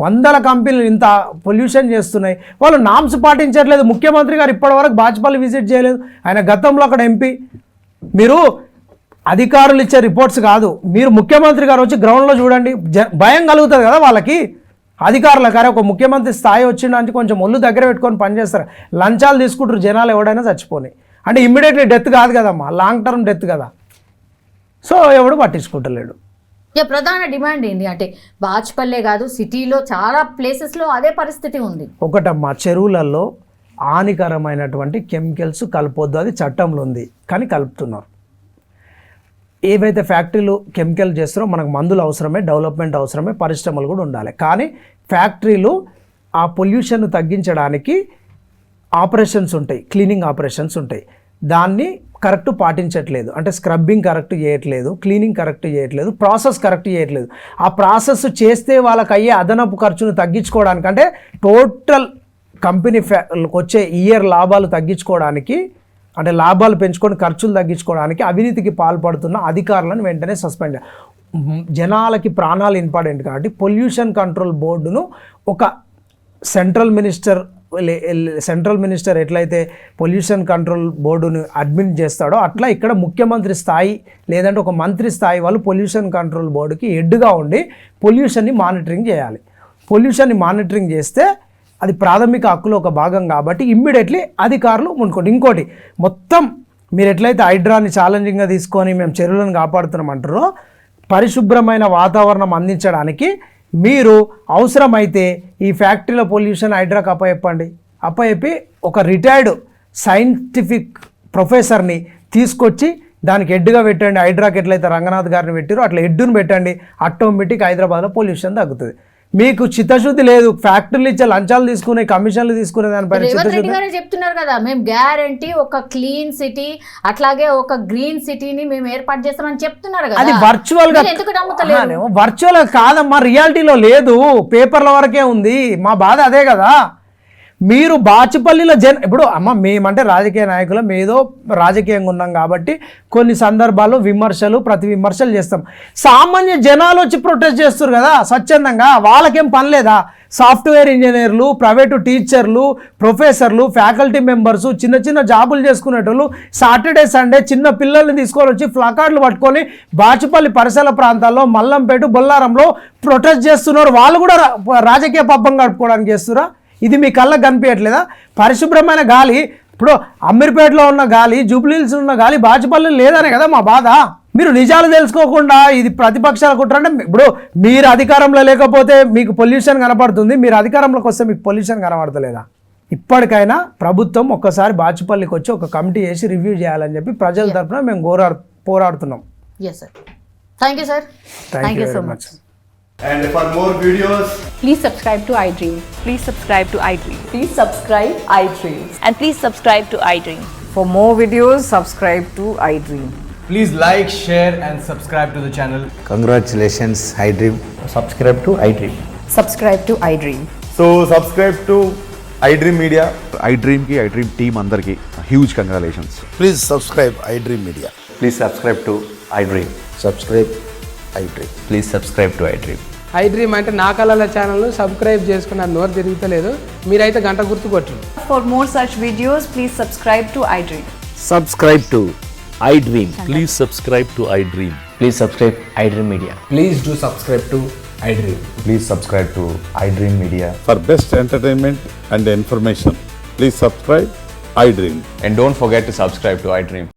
100 కంపెనీలు ఇంత పొల్యూషన్ చేస్తున్నాయి, వాళ్ళు నామ్స్ పాటించట్లేదు. ముఖ్యమంత్రి గారు ఇప్పటివరకు బాచుపల్లి విజిట్ చేయలేదు. ఆయన గతంలో అక్కడ ఎంపీ. మీరు అధికారులు ఇచ్చే రిపోర్ట్స్ కాదు, మీరు ముఖ్యమంత్రి గారు వచ్చి గ్రౌండ్లో చూడండి, భయం కలుగుతుంది కదా వాళ్ళకి. అధికారుల కానీ ఒక ముఖ్యమంత్రి స్థాయి వచ్చిందంటే కొంచెం ఒళ్ళు దగ్గర పెట్టుకొని పనిచేస్తారు. లంచాలు తీసుకుంటారు, జనాలు ఎవడైనా చచ్చిపోయి. అంటే ఇమ్మీడియట్లీ డెత్ కాదు కదమ్మా, లాంగ్ టర్మ్ డెత్ కదా. సో ఎవడు పట్టించుకుంటలేడు. ప్రధాన డిమాండ్ ఏంటి అంటే బాచుపల్లే కాదు సిటీలో చాలా ప్లేసెస్లో అదే పరిస్థితి ఉంది. ఒకటమ్మా, చెరువులలో హానికరమైనటువంటి కెమికల్స్ కలపొద్దు, అది చట్టంలో ఉంది, కానీ కలుపుతున్నారు. ఏవైతే ఫ్యాక్టరీలు కెమికల్ చేస్తారో మనకు మందులు అవసరమే, డెవలప్మెంట్ అవసరమే, పరిశ్రమలు కూడా ఉండాలి. కానీ ఫ్యాక్టరీలు ఆ పొల్యూషన్ తగ్గించడానికి ఆపరేషన్స్ ఉంటాయి, క్లీనింగ్ ఆపరేషన్స్ ఉంటాయి. దాన్ని కరెక్ట్ పాటించట్లేదు. అంటే స్క్రబ్బింగ్ కరెక్ట్ చేయట్లేదు, క్లీనింగ్ కరెక్ట్ చేయట్లేదు, ప్రాసెస్ కరెక్ట్ చేయట్లేదు. ఆ ప్రాసెస్ చేస్తే వాళ్ళకి అయ్యే అదనపు ఖర్చును తగ్గించుకోవడానికి, అంటే టోటల్ కంపెనీ వచ్చే ఇయర్ లాభాలు తగ్గించుకోవడానికి, అంటే లాభాలు పెంచుకొని ఖర్చులు తగ్గించుకోవడానికి అవినీతికి పాల్పడుతున్న అధికారులను వెంటనే సస్పెండ్. జనాలకి ప్రాణాలు ఇంపార్టెంట్ కాబట్టి పొల్యూషన్ కంట్రోల్ బోర్డును ఒక సెంట్రల్ మినిస్టర్ ఎట్లయితే పొల్యూషన్ కంట్రోల్ బోర్డును అడ్మిన్ చేస్తాడో అట్లా ఇక్కడ ముఖ్యమంత్రి స్థాయి లేదంటే ఒక మంత్రి స్థాయి వాళ్ళు పొల్యూషన్ కంట్రోల్ బోర్డుకి హెడ్గా ఉండి పొల్యూషన్ని మానిటరింగ్ చేయాలి. పొల్యూషన్ని మానిటరింగ్ చేస్తే అది ప్రాథమిక హక్కులో ఒక భాగం కాబట్టి ఇమ్మీడియట్లీ అధికారులు ముందుకోండి. ఇంకోటి, మొత్తం మీరు ఎట్లయితే హైడ్రాని ఛాలెంజింగ్గా తీసుకొని మేము చెరువులను కాపాడుతున్నామంటారో పరిశుభ్రమైన వాతావరణం అందించడానికి మీరు అవసరమైతే ఈ ఫ్యాక్టరీల పొల్యూషన్ హైడ్రాకి అప్పచెప్పి ఒక రిటైర్డ్ సైంటిఫిక్ ప్రొఫెసర్ని తీసుకొచ్చి దానికి హెడ్గా పెట్టండి. హైడ్రాకి ఎట్లయితే రంగనాథ్ గారిని పెట్టారో అట్లా హెడ్డును పెట్టండి. ఆటోమేటిక్ హైదరాబాద్లో పొల్యూషన్ తగ్గుతుంది. మీకు చిత్తశుద్ధి లేదు, ఫ్యాక్టరీలు ఇచ్చే లంచాలు తీసుకునే కమిషన్లు తీసుకునే దానిపైన రేవంత్ రెడ్డి గారే చెప్తున్నారు కదా, మేము గ్యారంటీ ఒక క్లీన్ సిటీ అట్లాగే ఒక గ్రీన్ సిటీని మేము ఏర్పాటు చేస్తామని చెప్తున్నారు కదా. అది వర్చువల్ గా, ఎందుకు నమ్ముతలేరు? వర్చువల్ కాదమ్మా, రియాలిటీలో లేదు, పేపర్ల వరకే ఉంది. మా బాధ అదే కదా. మీరు బాచుపల్లిలో ఇప్పుడు అమ్మ మేమంటే రాజకీయ నాయకులం, ఏదో రాజకీయంగా ఉన్నాం కాబట్టి కొన్ని సందర్భాల్లో ప్రతి విమర్శలు చేస్తాం. సామాన్య జనాలు వచ్చి ప్రొటెస్ట్ చేస్తారు కదా స్వచ్ఛందంగా, వాళ్ళకేం పని లేదా? సాఫ్ట్వేర్ ఇంజనీర్లు, ప్రైవేటు టీచర్లు, ప్రొఫెసర్లు, ఫ్యాకల్టీ మెంబర్సు, చిన్న చిన్న జాబులు చేసుకునేటోళ్ళు సాటర్డే సండే చిన్న పిల్లల్ని తీసుకొని వచ్చి ప్లకార్డులు పట్టుకొని బాచుపల్లి పరిసర ప్రాంతాల్లో మల్లంపేట, బొల్లారంలో ప్రొటెస్ట్ చేస్తున్నారు. వాళ్ళు కూడా రాజకీయ పబ్బం గడుపుకోవడానికి చేస్తురా? ఇది మీ కళ్ళకు కనిపించట్లేదా? పరిశుభ్రమైన గాలి, ఇప్పుడు అమీర్పేటలో ఉన్న గాలి, జూబ్లీహిల్స్ ఉన్న గాలి బాచుపల్లిలో లేదనే కదా మా బాధ. మీరు నిజాలు తెలుసుకోకుండా ఇది ప్రతిపక్షాల కుట్ర అంటే, ఇప్పుడు మీరు అధికారంలో లేకపోతే మీకు పొల్యూషన్ కనపడుతుంది, మీరు అధికారంలోకి వస్తే మీకు పొల్యూషన్ కనబడతలేదా? ఇప్పటికైనా ప్రభుత్వం ఒక్కసారి బాచుపల్లికి వచ్చి ఒక కమిటీ చేసి రివ్యూ చేయాలని చెప్పి ప్రజల తరఫున మేము పోరాడుతున్నాం. Yes sir. Thank you sir. Thank you so much. And for more videos, Please subscribe to iDream. Please subscribe to iDream. Please subscribe iDream. And please subscribe to iDream. For more videos, subscribe to iDream. please like, share and subscribe to the channel. Congratulations, iDream. Subscribe to iDream. Subscribe to iDream. So subscribe to iDream Media. iDream team andarki huge congratulations. Please subscribe iDream Media. Please subscribe to iDream. Subscribe iDream. Please subscribe to iDream. iDream అంటే నా కళల ఛానల్ను సబ్స్క్రైబ్ చేసుకున్న నోరు తిరుగుతలేదు, మీరైతే గంట గుర్తు కొట్టండి. For more such videos, please subscribe to iDream. Subscribe to iDream. Please subscribe to iDream. Please subscribe iDream Media. Please do subscribe to iDream. Please subscribe to iDream Media. For best entertainment and information, please subscribe iDream. And don't forget to subscribe to iDream.